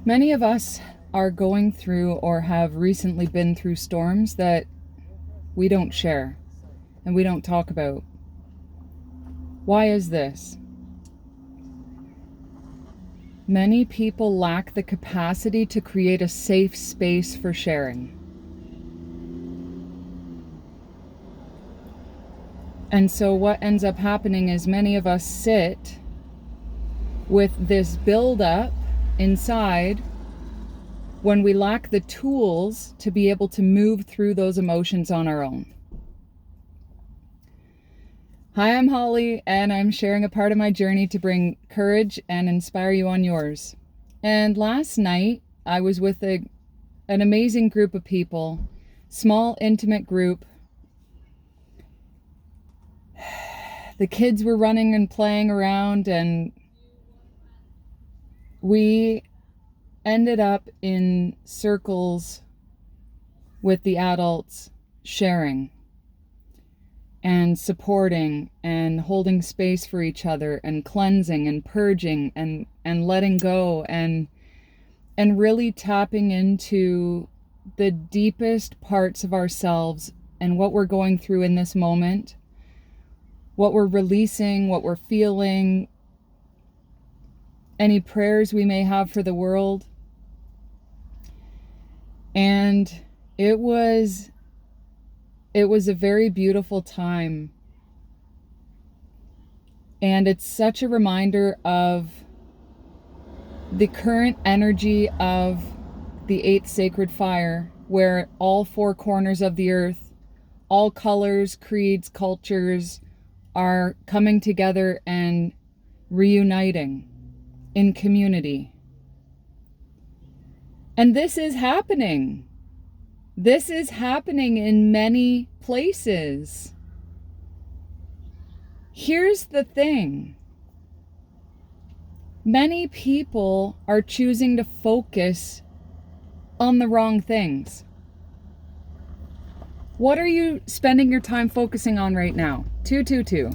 Many of us are going through or have recently been through storms that we don't share and we don't talk about. Why is this? Many people lack the capacity to create a safe space for sharing. And so what ends up happening is many of us sit with this buildup inside when we lack the tools to be able to move through those emotions on our own. Hi, I'm Holly, and I'm sharing a part of my journey to bring courage and inspire you on yours. And last night, I was with an amazing group of people, small, intimate group. The kids were running and playing around, and we ended up in circles with the adults, sharing and supporting and holding space for each other and cleansing and purging and letting go and really tapping into the deepest parts of ourselves and what we're going through in this moment, what we're releasing, what we're feeling, any prayers we may have for the world. And it was a very beautiful time. And it's such a reminder of the current energy of the 8th sacred fire, where all 4 corners of the earth, all colors, creeds, cultures are coming together and reuniting in community. And this is happening. This is happening in many places. Here's the thing. Many people are choosing to focus on the wrong things. What are you spending your time focusing on right now? 222.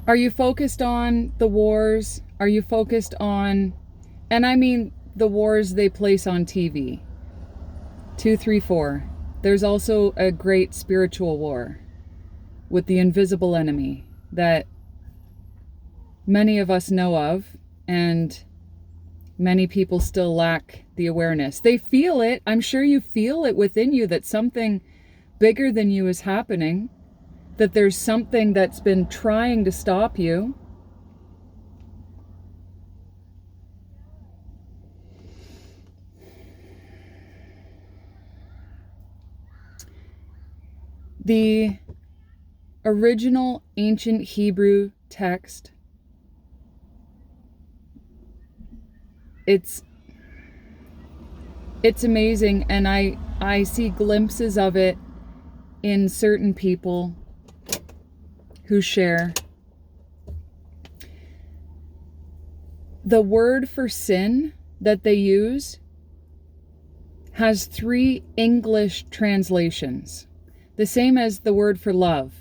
Are you focused on the wars? Are you focused on, and I mean the wars they place on TV? 234. There's also a great spiritual war with the invisible enemy that many of us know of, and many people still lack the awareness. They feel it. I'm sure you feel it within you that something bigger than you is happening, that there's something that's been trying to stop you. The original ancient Hebrew text, it's amazing, and I see glimpses of it in certain people who share. The word for sin that they use has 3 English translations, the same as the word for love.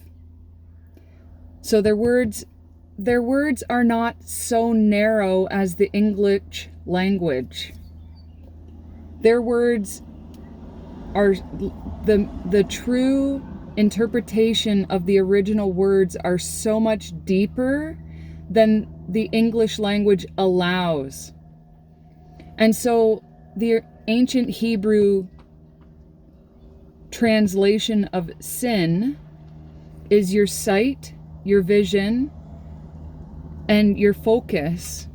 So their words are not so narrow as the English language. Their words are the true interpretation of the original words are so much deeper than the English language allows. And so the ancient Hebrew translation of sin is your sight, your vision, and your focus.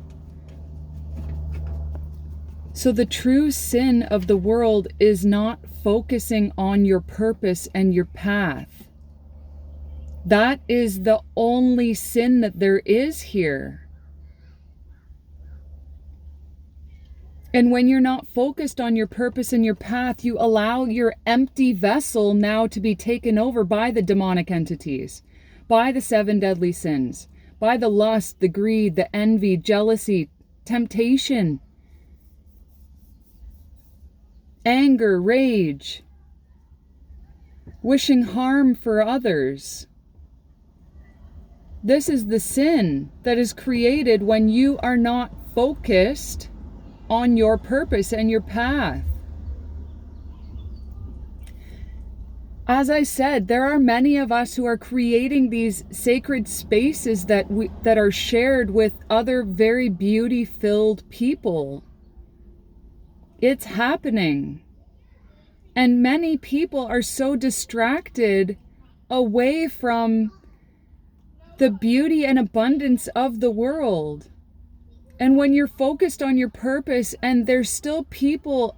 So the true sin of the world is not focusing on your purpose and your path. That is the only sin that there is here. And when you're not focused on your purpose and your path, you allow your empty vessel now to be taken over by the demonic entities, by the 7 deadly sins, by the lust, the greed, the envy, jealousy, temptation, anger, rage, wishing harm for others. This is the sin that is created when you are not focused on your purpose and your path. As I said, there are many of us who are creating these sacred spaces that are shared with other very beauty-filled people. It's happening. And many people are so distracted away from the beauty and abundance of the world. And when you're focused on your purpose, and there's still people,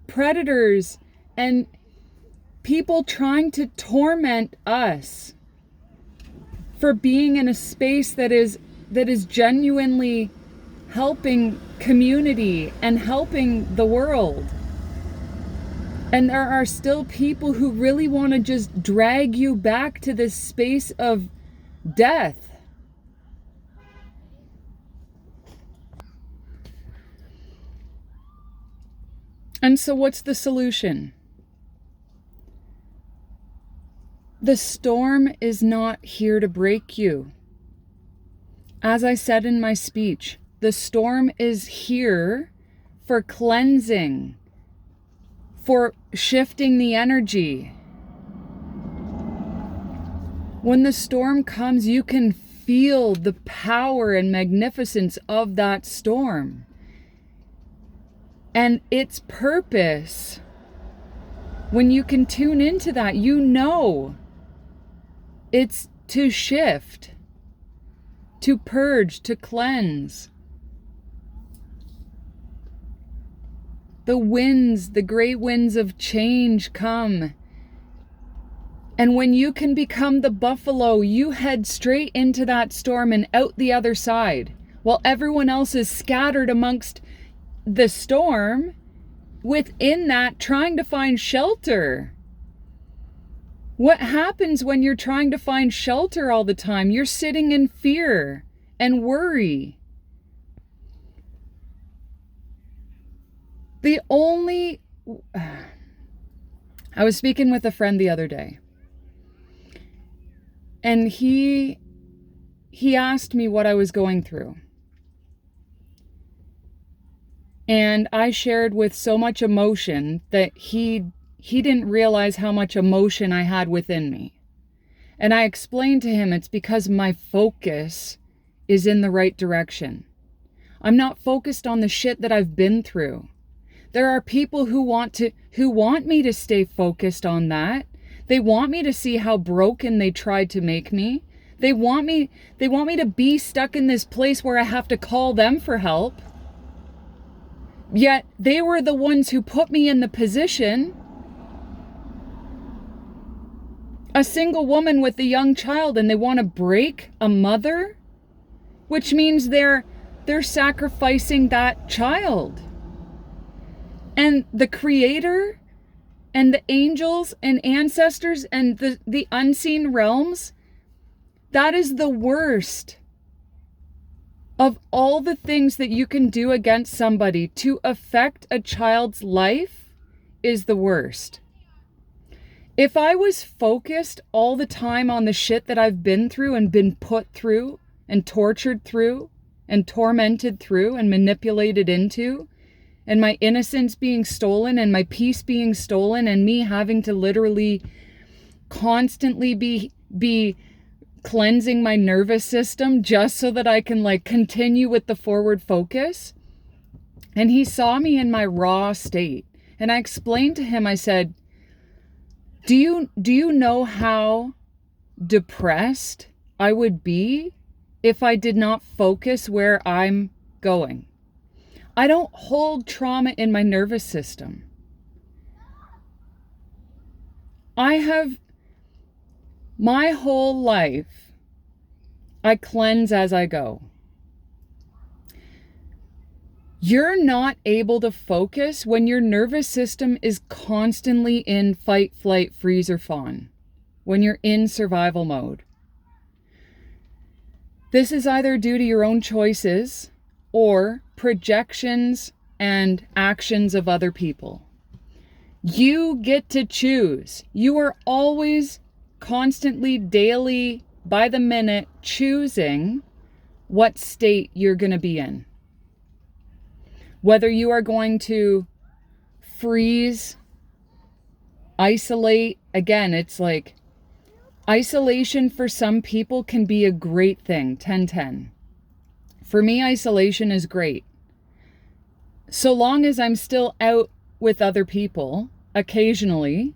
predators, and people trying to torment us for being in a space that is genuinely helping community and helping the world. And there are still people who really want to just drag you back to this space of death. And so what's the solution? The storm is not here to break you. As I said in my speech, the storm is here for cleansing, for shifting the energy. When the storm comes, you can feel the power and magnificence of that storm. And its purpose, when you can tune into that, you know it's to shift, to purge, to cleanse. The winds, the great winds of change come. And when you can become the buffalo, you head straight into that storm and out the other side, while everyone else is scattered amongst the storm within that, trying to find shelter. What happens when you're trying to find shelter all the time? You're sitting in fear and worry. I was speaking with a friend the other day, and he asked me what I was going through. And I shared with so much emotion that he didn't realize how much emotion I had within me. And I explained to him it's because my focus is in the right direction. I'm not focused on the shit that I've been through. There are people who want me to stay focused on that. They want me to see how broken they tried to make me. They want me to be stuck in this place where I have to call them for help. Yet they were the ones who put me in the position. A single woman with a young child, and they want to break a mother, which means they're sacrificing that child. And the Creator and the angels and ancestors and the unseen realms, that is the worst of all the things that you can do against somebody. To affect a child's life is the worst. If I was focused all the time on the shit that I've been through and been put through and tortured through and tormented through and manipulated into, and my innocence being stolen and my peace being stolen, and me having to literally constantly be cleansing my nervous system just so that I can continue with the forward focus. And he saw me in my raw state, and I explained to him, I said, do you know how depressed I would be if I did not focus where I'm going? I don't hold trauma in my nervous system. I have my whole life, I cleanse as I go. You're not able to focus when your nervous system is constantly in fight, flight, freeze, or fawn, when you're in survival mode. This is either due to your own choices or projections and actions of other people. You get to choose. You are always, constantly, daily, by the minute, choosing what state you're going to be in. Whether you are going to freeze, isolate, again, it's like isolation for some people can be a great thing, 10-10. For me, isolation is great. So long as I'm still out with other people occasionally,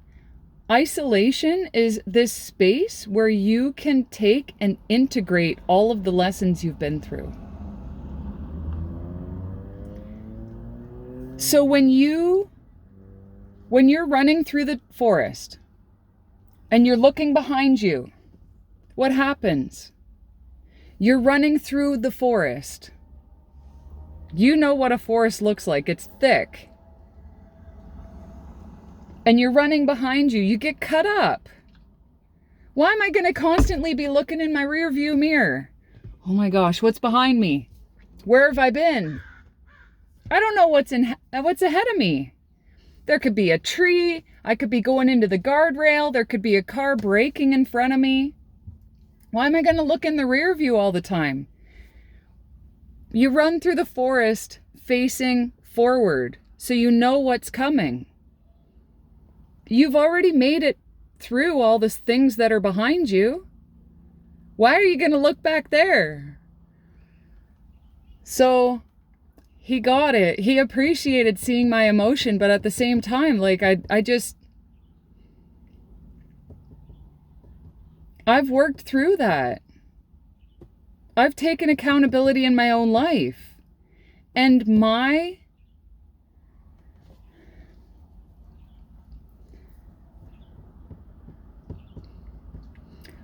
isolation is this space where you can take and integrate all of the lessons you've been through. So when you're running through the forest and you're looking behind you, what happens? You're running through the forest. You know what a forest looks like. It's thick. And you're running behind you. You get cut up. Why am I going to constantly be looking in my rear view mirror? Oh my gosh, what's behind me? Where have I been? I don't know what's ahead of me. There could be a tree. I could be going into the guardrail. There could be a car braking in front of me. Why am I going to look in the rear view all the time? You run through the forest facing forward, so you know what's coming. You've already made it through all the things that are behind you. Why are you going to look back there? So he got it. He appreciated seeing my emotion, but at the same time, like I've worked through that. I've taken accountability in my own life. And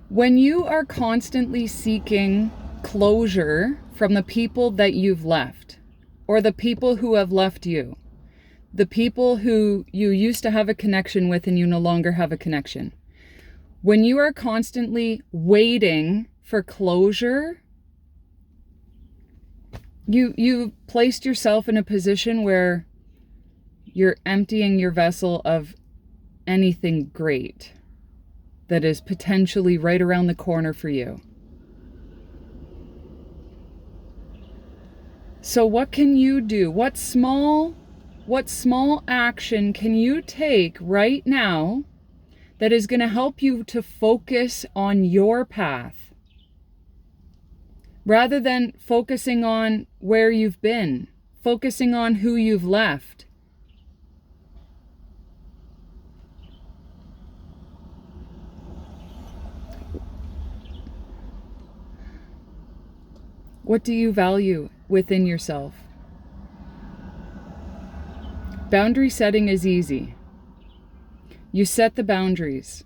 when you are constantly seeking closure from the people that you've left, or the people who have left you, the people who you used to have a connection with and you no longer have a connection. When you are constantly waiting for closure, you placed yourself in a position where you're emptying your vessel of anything great that is potentially right around the corner for you. So what can you do? What small action can you take right now that is going to help you to focus on your path rather than focusing on where you've been, focusing on who you've left? What do you value within yourself? Boundary setting is easy. You set the boundaries.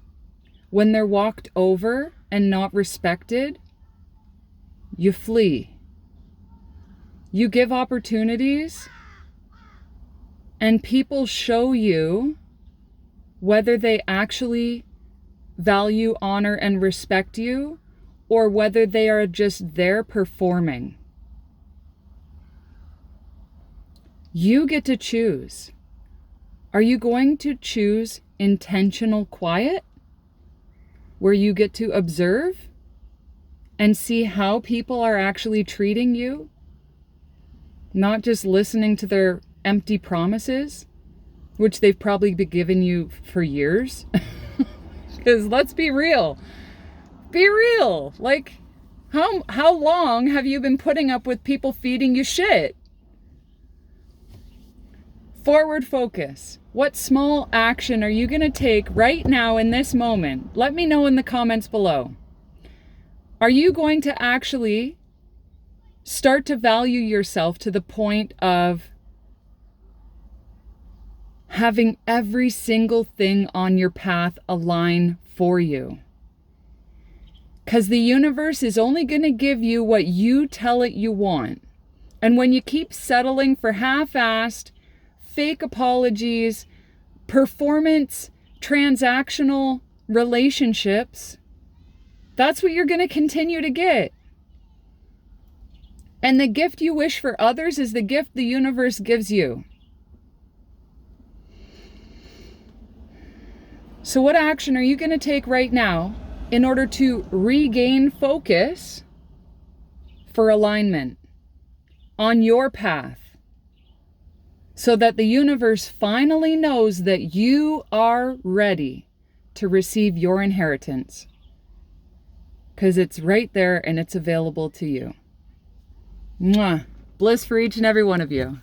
When they're walked over and not respected, you flee. You give opportunities, and people show you whether they actually value, honor, and respect you, or whether they are just there performing. You get to choose. Are you going to choose intentional quiet, where you get to observe and see how people are actually treating you, not just listening to their empty promises, which they've probably been giving you for years? Because let's be real. Be real. Like, how long have you been putting up with people feeding you shit? Forward focus. What small action are you going to take right now in this moment? Let me know in the comments below. Are you going to actually start to value yourself to the point of having every single thing on your path align for you? Because the universe is only going to give you what you tell it you want. And when you keep settling for half-assed, fake apologies, performance, transactional relationships, that's what you're going to continue to get. And the gift you wish for others is the gift the universe gives you. So what action are you going to take right now in order to regain focus for alignment on your path? so that the universe finally knows that you are ready to receive your inheritance. Because it's right there and it's available to you. Mwah. Bliss for each and every one of you.